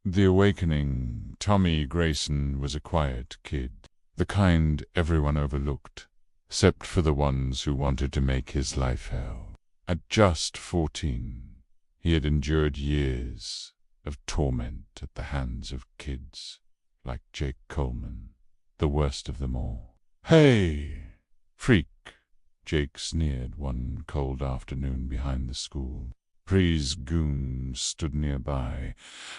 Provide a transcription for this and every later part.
The awakening. Tommy Grayson was a quiet kid, the kind everyone overlooked, except for the ones who wanted to make his life hell. At just 14, he had endured years of torment at the hands of kids like Jake Coleman, the worst of them all. "Hey, freak!" Jake sneered one cold afternoon behind the school. Pre's goons stood nearby,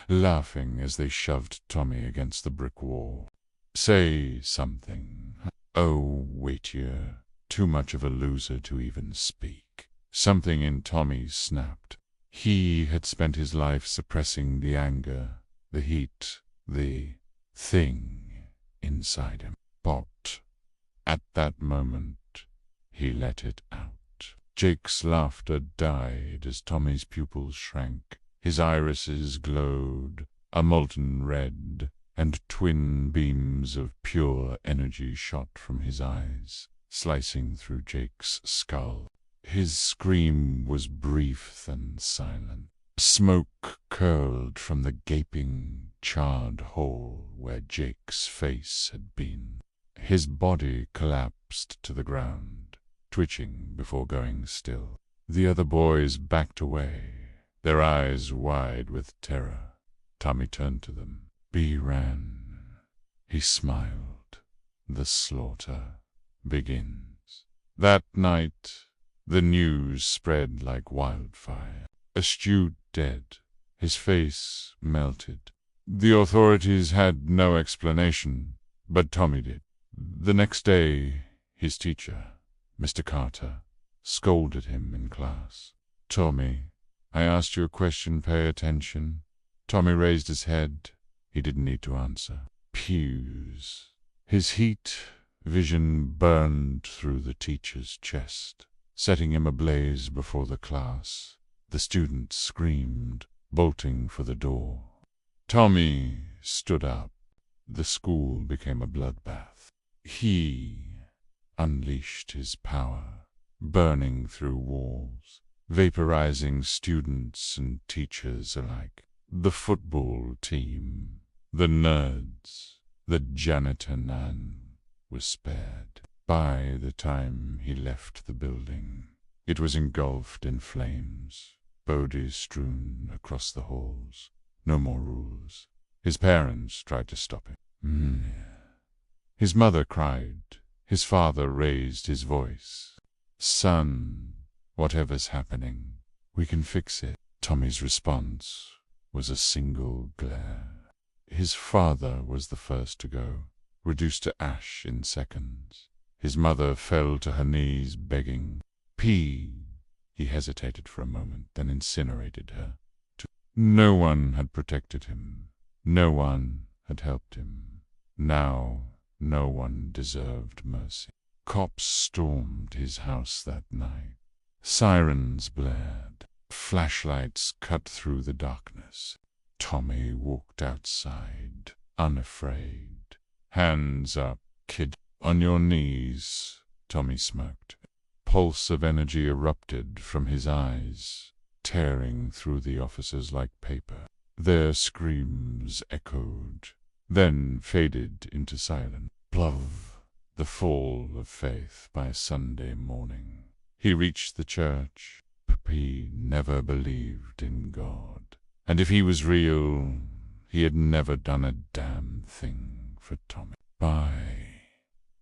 laughing as they shoved Tommy against the brick wall. "Say something." "Oh, wait, you're too much of a loser to even speak." Something in Tommy snapped. He had spent his life suppressing the anger, the heat, the thing inside him. But at that moment, he let it out. Jake's laughter died as Tommy's pupils shrank. His irises glowed, a molten red, and twin beams of pure energy shot from his eyes, slicing through Jake's skull. His scream was brief and silent. Smoke curled from the gaping, charred hole where Jake's face had been. His body collapsed to the ground, twitching before going still. The other boys backed away, their eyes wide with terror. Tommy turned to them. "B ran." He smiled. "The slaughter begins." That night, the news spread like wildfire. Astute dead, his face melted. The authorities had no explanation, but Tommy did. The next day, his teacher, Mr. Carter, scolded him in class. "Tommy, I asked you a question, pay attention." Tommy raised his head. He didn't need to answer. Pews. His heat vision burned through the teacher's chest, setting him ablaze before the class. The students screamed, bolting for the door. Tommy stood up. The school became a bloodbath. He unleashed his power, burning through walls, vaporizing students and teachers alike. The football team, the nerds, the janitor Nan was spared. By the time he left the building, it was engulfed in flames, bodies strewn across the halls. No more rules. His parents tried to stop him. His mother cried. His father raised his voice. "Son, whatever's happening, we can fix it." Tommy's response was a single glare. His father was the first to go, reduced to ash in seconds. His mother fell to her knees, begging. He hesitated for a moment, then incinerated her. No one had protected him. No one had helped him. Now no one deserved mercy. Cops stormed his house that night. Sirens blared. Flashlights cut through the darkness. Tommy walked outside, unafraid. "Hands up, kid." "On your knees," Tommy smirked. Pulse of energy erupted from his eyes, tearing through the officers like paper. Their screams echoed, then faded into silence. Plov. The fall of faith by Sunday morning. He reached the church. He never believed in God. And if he was real, he had never done a damn thing for Tommy. Bye.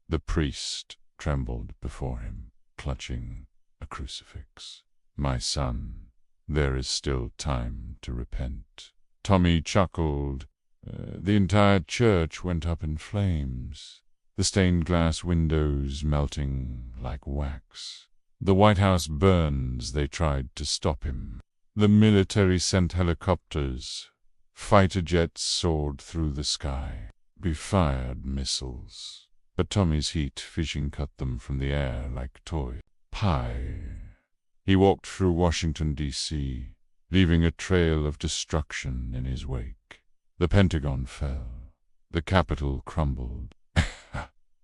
The priest trembled before him, clutching a crucifix. "My son, there is still time to repent." Tommy chuckled. The entire church went up in flames, the stained glass windows melting like wax. The White House burns. They tried to stop him. The military sent helicopters. Fighter jets soared through the sky. We fired missiles. But Tommy's heat vision cut them from the air like toys. He walked through Washington, D.C., leaving a trail of destruction in his wake. The Pentagon fell. The Capitol crumbled.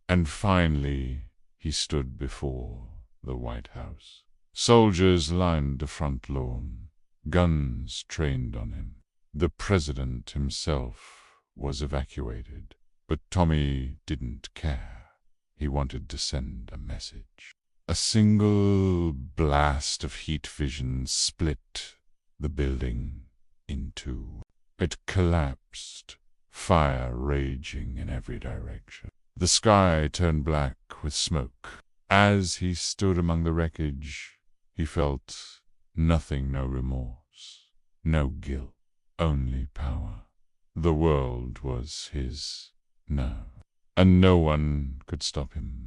And finally, he stood before the White House. Soldiers lined the front lawn, guns trained on him. The president himself was evacuated, but Tommy didn't care. He wanted to send a message. A single blast of heat vision split the building in two. It collapsed, fire raging in every direction. The sky turned black with smoke. As he stood among the wreckage, he felt nothing, no remorse, no guilt, only power. The world was his now, and no one could stop him.